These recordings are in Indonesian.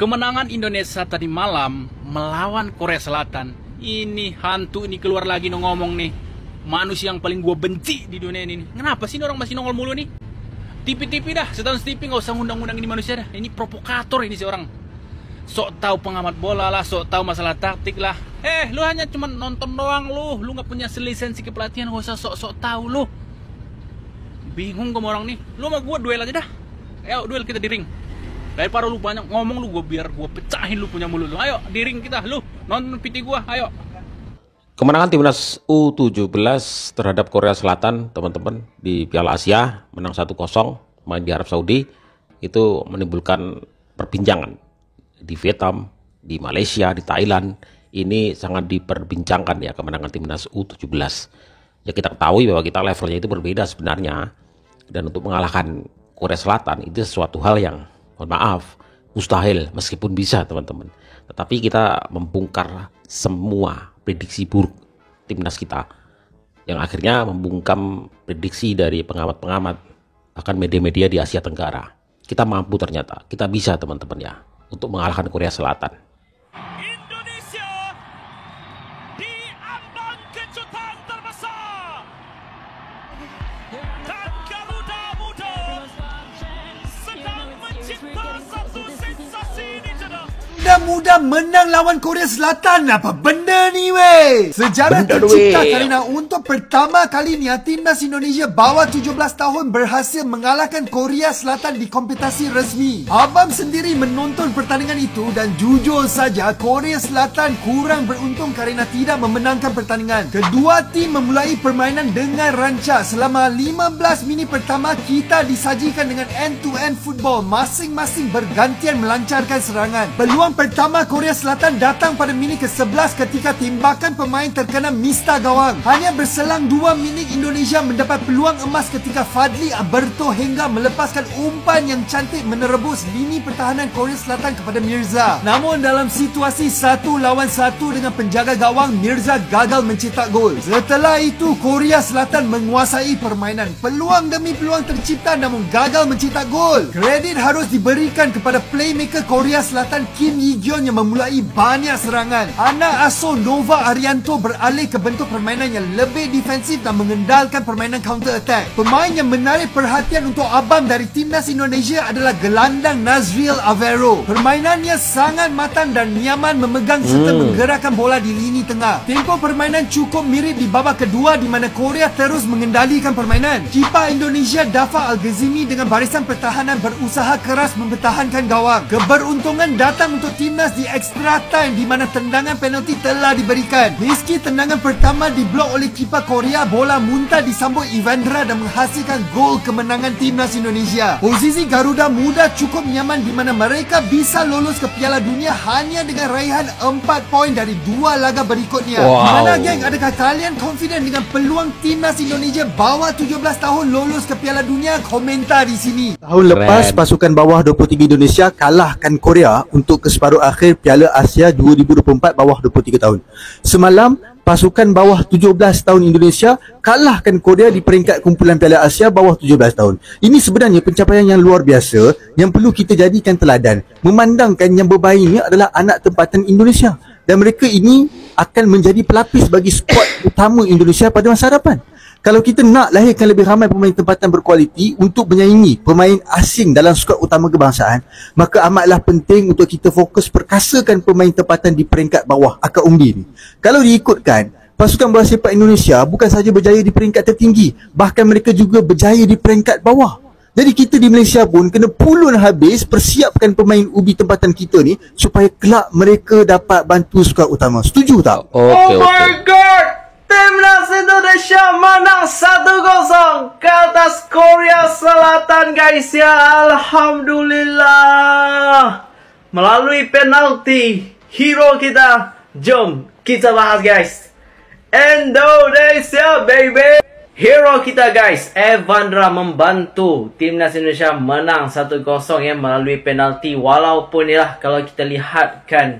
Kemenangan Indonesia tadi malam melawan Korea Selatan. Ini hantu ini keluar lagi ngomong nih. Manusia yang paling gue benci di dunia ini. Kenapa sih orang masih nongol mulu nih? TV-TV dah, setahun TV nggak usah ngundang-ngundang ini manusia dah. Ini provokator ini si orang. Sok tahu pengamat bola lah, sok tahu masalah taktik lah. Lu hanya cuma nonton doang lu nggak punya lisensi kepelatihan, nggak usah sok-sok tahu lu. Bingung gue orang nih. Lu sama gue duel aja dah. Ayo duel kita di ring. Daripada lu banyak ngomong lu, biar gue pecahin lu punya mulut lu. Ayo di ring kita, lu nonton PT gue, ayo. Kemenangan timnas U17 terhadap Korea Selatan, teman-teman, di Piala Asia menang 1-0 main di Arab Saudi, itu menimbulkan perbincangan di Vietnam, di Malaysia, di Thailand. Ini sangat diperbincangkan ya kemenangan timnas U17. Ya kita ketahui bahwa kita levelnya itu berbeda sebenarnya, dan untuk mengalahkan Korea Selatan itu sesuatu hal yang, mohon maaf, mustahil meskipun bisa teman-teman. Tetapi kita membongkar semua prediksi buruk timnas kita, yang akhirnya membungkam prediksi dari pengamat-pengamat, bahkan media-media di Asia Tenggara. Kita mampu ternyata, kita bisa teman-teman ya, untuk mengalahkan Korea Selatan. Indonesia diambang kejutan terbesar. Dan Garuda Muda sedang mencipta satu sensasi di jeddah. Muda menang lawan Korea Selatan. Apa benda ni weh? Sejarah Benda tercipta weh. kerana untuk pertama kalinya timnas Indonesia bawah 17 tahun berhasil mengalahkan Korea Selatan di kompetisi resmi. Abang sendiri menonton pertandingan itu dan jujur saja Korea Selatan kurang beruntung kerana tidak memenangkan pertandingan. Kedua tim memulai permainan dengan rancak. Selama 15 minit pertama kita disajikan dengan end-to-end football. Masing-masing bergantian melancarkan serangan. Peluang pertama Korea Selatan datang pada minit ke-11 ketika tembakan pemain terkena mista gawang. Hanya berselang 2 minit Indonesia mendapat peluang emas ketika Fadli Alberto hingga melepaskan umpan yang cantik menerebus lini pertahanan Korea Selatan kepada Mirza. Namun dalam situasi 1 lawan 1 dengan penjaga gawang, Mirza gagal mencetak gol. Setelah itu Korea Selatan menguasai permainan. Peluang demi peluang tercipta namun gagal mencetak gol. Kredit harus diberikan kepada playmaker Korea Selatan Kim Yi-gyeon yang memulai banyak serangan. Anak asuh Nova Arianto beralih ke bentuk permainan yang lebih defensif dan mengendalikan permainan counter attack. Pemain yang menarik perhatian untuk abang dari timnas Indonesia adalah gelandang Nazriel Avero. Permainannya sangat matang dan nyaman memegang serta menggerakkan bola di lini tengah. Tempo permainan cukup mirip di babak kedua di mana Korea terus mengendalikan permainan. Kiper Indonesia Dafa Al-Ghazimi dengan barisan pertahanan berusaha keras mempertahankan gawang. Keberuntungan datang untuk timnas di extra time di mana tendangan penalti telah diberikan. Meski tendangan pertama diblok oleh kiper Korea, bola muntah disambut Ivandra dan menghasilkan gol kemenangan timnas Indonesia. Posisi Garuda Muda cukup nyaman di mana mereka bisa lolos ke Piala Dunia hanya dengan raihan 4 poin dari 2 laga berikutnya. Wow. Mana geng, adakah kalian confident dengan peluang timnas Indonesia bawah 17 tahun lolos ke Piala Dunia? Komentar di sini. Tahun lepas pasukan bawah 23 Indonesia kalahkan Korea untuk ke separuh akhir Piala Asia 2024 bawah 23 tahun. Semalam pasukan bawah 17 tahun Indonesia kalahkan Korea di peringkat kumpulan Piala Asia bawah 17 tahun. Ini sebenarnya pencapaian yang luar biasa yang perlu kita jadikan teladan, memandangkan yang bermain ini adalah anak tempatan Indonesia dan mereka ini akan menjadi pelapis bagi skuad utama Indonesia pada masa hadapan. Kalau kita nak lahirkan lebih ramai pemain tempatan berkualiti untuk menyaingi pemain asing dalam skuad utama kebangsaan, maka amatlah penting untuk kita fokus perkasakan pemain tempatan di peringkat bawah akar undi ni. Kalau diikutkan, pasukan bola sepak Indonesia bukan sahaja berjaya di peringkat tertinggi, bahkan mereka juga berjaya di peringkat bawah. Jadi kita di Malaysia pun kena pulun habis persiapkan pemain ubi tempatan kita ni supaya kelak mereka dapat bantu skuad utama. Setuju tak? Oke. God! Timnas Indonesia menang 1-0 ke atas Korea Selatan guys ya. Alhamdulillah. Melalui penalti hero kita. Jom kita bahas guys. Indonesia baby. Hero kita guys, Evandra membantu timnas Indonesia menang 1-0 ya melalui penalti. Walaupun ya kalau kita lihat kan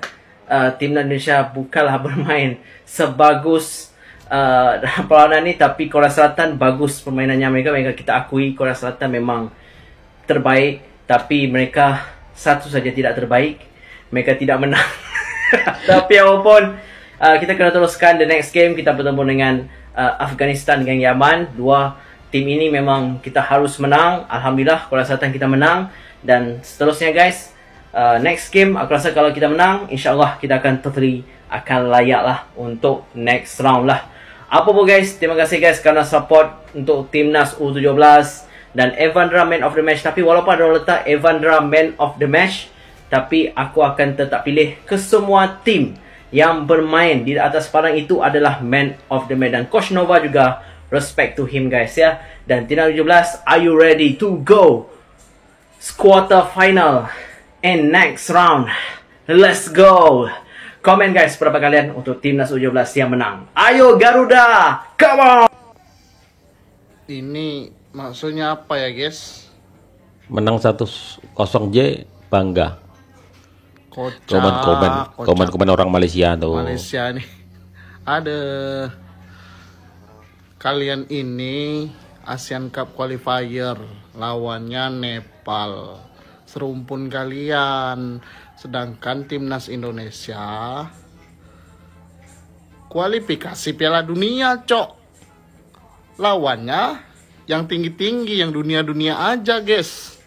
timnas Indonesia bukanlah bermain sebagus dalam perlawanan ni, tapi Korea Selatan bagus permainannya mereka kita akui Korea Selatan memang terbaik, tapi mereka satu saja tidak terbaik. mereka tidak menang. Tapi apapun, kita kena teruskan the next game. Kita bertemu dengan Afghanistan dengan Yaman. Dua tim ini memang kita harus menang. Alhamdulillah Korea Selatan kita menang. Dan seterusnya guys, next game aku rasa kalau kita menang, insyaAllah kita akan totally akan layak lah untuk next round lah. Apa pun guys, terima kasih guys karena support untuk Timnas U17 dan Evandra Man of the Match. Tapi walaupun ada letak Evandra Man of the Match, tapi aku akan tetap pilih ke semua tim yang bermain di atas padang itu adalah Man of the Match. Dan Coach Nova juga respect to him guys ya. Dan Timnas U17, are you ready to go quarter final and next round? Let's go. Komen guys berapa kalian untuk Timnas U17 yang menang. Ayo Garuda, come on. Ini maksudnya apa ya guys? Menang 1-0 J, bangga. Kocak. Komen orang Malaysia tuh. Malaysia nih. Ada kalian ini Asian Cup qualifier, lawannya Nepal. Serumpun kalian. Sedangkan Timnas Indonesia kualifikasi Piala Dunia, cok. Lawannya yang tinggi-tinggi, yang dunia-dunia aja, guys.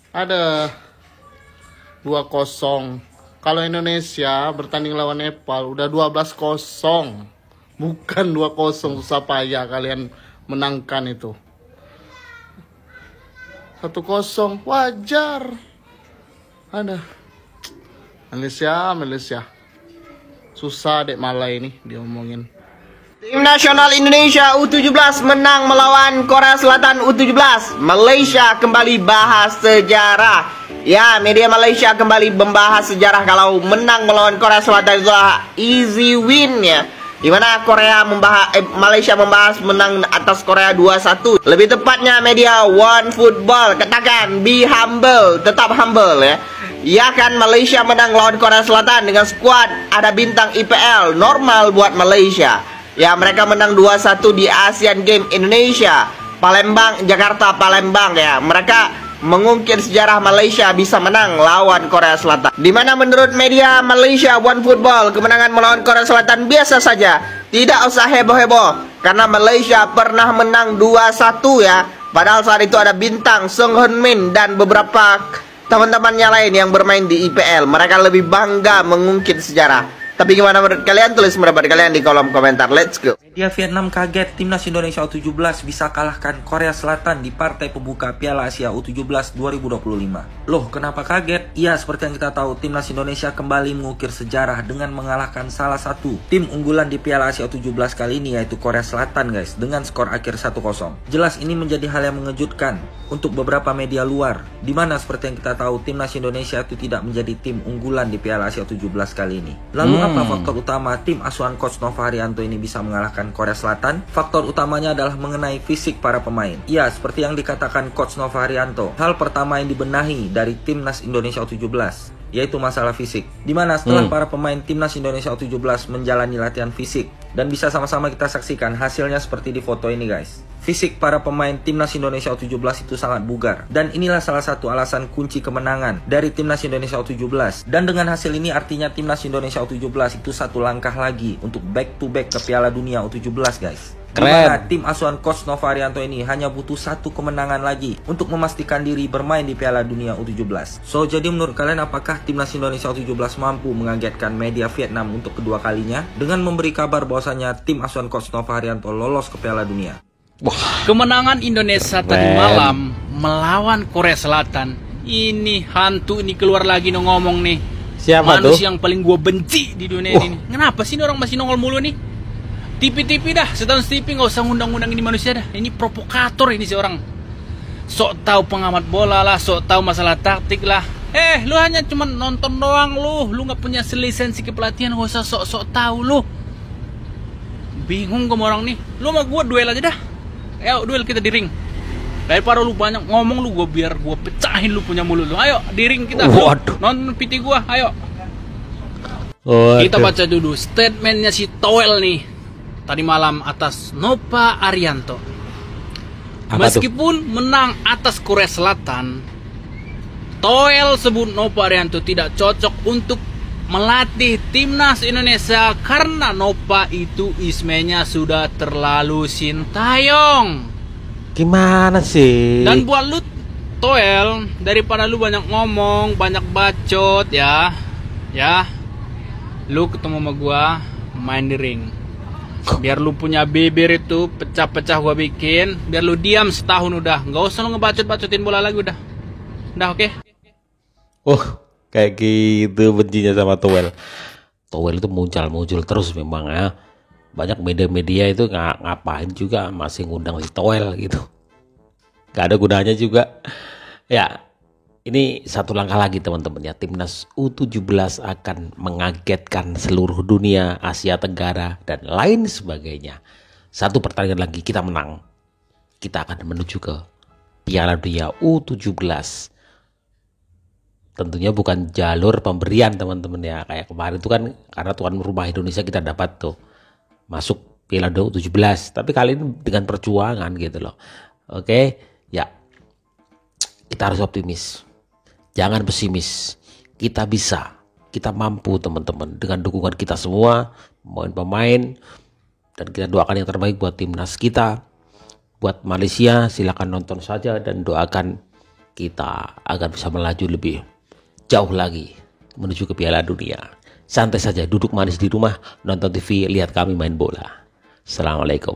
Ada 2-0. Kalau Indonesia bertanding lawan Nepal udah 12-0. Bukan 2-0, susah payah kalian menangkan itu. 1-0 wajar. Ada Malaysia. Susah dek Malay ini diomongin. Tim nasional Indonesia U17 menang melawan Korea Selatan U17. Malaysia kembali bahas sejarah. Ya, media Malaysia kembali membahas sejarah kalau menang melawan Korea Selatan itu easy win ya. Dimana Malaysia membahas menang atas Korea 2-1. Lebih tepatnya media One Football katakan be humble, tetap humble ya. Ya kan, Malaysia menang lawan Korea Selatan dengan skuad ada bintang IPL, normal buat Malaysia. Ya, mereka menang 2-1 di Asian Games Indonesia, Jakarta Palembang ya. Mereka mengukir sejarah Malaysia bisa menang lawan Korea Selatan. Dimana menurut media Malaysia One Football, kemenangan melawan Korea Selatan biasa saja, tidak usah heboh-heboh karena Malaysia pernah menang 2-1 ya. Padahal saat itu ada bintang Sung Hyun Min dan beberapa teman-temannya lain yang bermain di IPL. Mereka lebih bangga mengungkit sejarah. Tapi gimana menurut kalian? Tulis pendapat kalian di kolom komentar. Let's go. Media Vietnam kaget Timnas Indonesia U17 bisa kalahkan Korea Selatan di partai pembuka Piala Asia U17 2025. Loh, kenapa kaget? Ya, seperti yang kita tahu, Timnas Indonesia kembali mengukir sejarah dengan mengalahkan salah satu tim unggulan di Piala Asia U17 kali ini, yaitu Korea Selatan guys, dengan skor akhir 1-0. Jelas ini menjadi hal yang mengejutkan untuk beberapa media luar, dimana seperti yang kita tahu Timnas Indonesia itu tidak menjadi tim unggulan di Piala Asia U17 kali ini. Lalu apa faktor utama tim asuhan Coach Nova Arianto ini bisa mengalahkan Korea Selatan? Faktor utamanya adalah mengenai fisik para pemain. Ya, seperti yang dikatakan Coach Nova Arianto, hal pertama yang dibenahi dari Timnas Indonesia U17 yaitu masalah fisik. Dimana setelah para pemain Timnas Indonesia U17 menjalani latihan fisik, dan bisa sama-sama kita saksikan hasilnya seperti di foto ini guys. Fisik para pemain Timnas Indonesia U17 itu sangat bugar. Dan inilah salah satu alasan kunci kemenangan dari Timnas Indonesia U17. Dan dengan hasil ini artinya Timnas Indonesia U17 itu satu langkah lagi untuk back to back ke Piala Dunia U17 guys. Dimana tim asuhan Coach Nova Arianto ini hanya butuh satu kemenangan lagi untuk memastikan diri bermain di Piala Dunia U17. So, jadi menurut kalian apakah Timnas Indonesia U17 mampu mengagetkan media Vietnam untuk kedua kalinya dengan memberi kabar bahwasanya tim asuhan Coach Nova Arianto lolos ke Piala Dunia? Wah, kemenangan Indonesia tadi malam melawan Korea Selatan. Ini hantu ini keluar lagi ngomong nih. Siapa manusia tuh? yang paling gua benci di dunia ini. Kenapa sih ini orang masih nongol mulu nih? TV dah, setahun TV nggak usah ngundang-ngundang ini manusia dah. Ini provokator ini si orang. Sok tahu pengamat bola lah, sok tahu masalah taktik lah. Lu hanya cuma nonton doang lu nggak punya lisensi kepelatihan, nggak usah sok-sok tahu lu. Bingung sama orang nih. Lu sama gua duel aja dah. Ayo duel kita di ring. Daripada lu banyak ngomong lu, biar gua pecahin lu punya mulut lu. Ayo di ring kita. Nonton PT gua, ayo. Kita baca dulu statementnya si Toel nih tadi malam atas Nova Arianto. Meskipun menang atas Korea Selatan, Toel sebut Nova Arianto tidak cocok untuk melatih timnas Indonesia karena Nova itu ismenya sudah terlalu sintayong. Gimana sih? Dan buat lu Toel, daripada lu banyak ngomong, banyak bacot ya, lu ketemu sama gua main di ring. Biar lu punya bibir itu pecah-pecah gua bikin, biar lu diam setahun udah, nggak usah lu ngebacot-bacotin bola lagi udah, oke? Kayak gitu bencinya sama Toel. Toel itu muncul terus memang ya. Banyak media-media itu ngapain juga masih ngundang si Toel gitu. Gak ada gunanya juga. Ya, ini satu langkah lagi teman-teman ya. Timnas U17 akan mengagetkan seluruh dunia, Asia Tenggara dan lain sebagainya. Satu pertandingan lagi kita menang, kita akan menuju ke Piala Dunia U17. Tentunya bukan jalur pemberian teman-teman ya. Kayak kemarin itu kan karena tuan rumah Indonesia kita dapat tuh masuk Piala Dunia U17. Tapi kali ini dengan perjuangan gitu loh. Oke, ya kita harus optimis. Jangan pesimis. Kita bisa, kita mampu teman-teman dengan dukungan kita semua, pemain-pemain, dan kita doakan yang terbaik buat timnas kita. Buat Malaysia silakan nonton saja dan doakan kita agar bisa melaju lebih jauh lagi menuju ke Piala Dunia. Santai saja, duduk manis di rumah, nonton TV, lihat kami main bola. Assalamualaikum.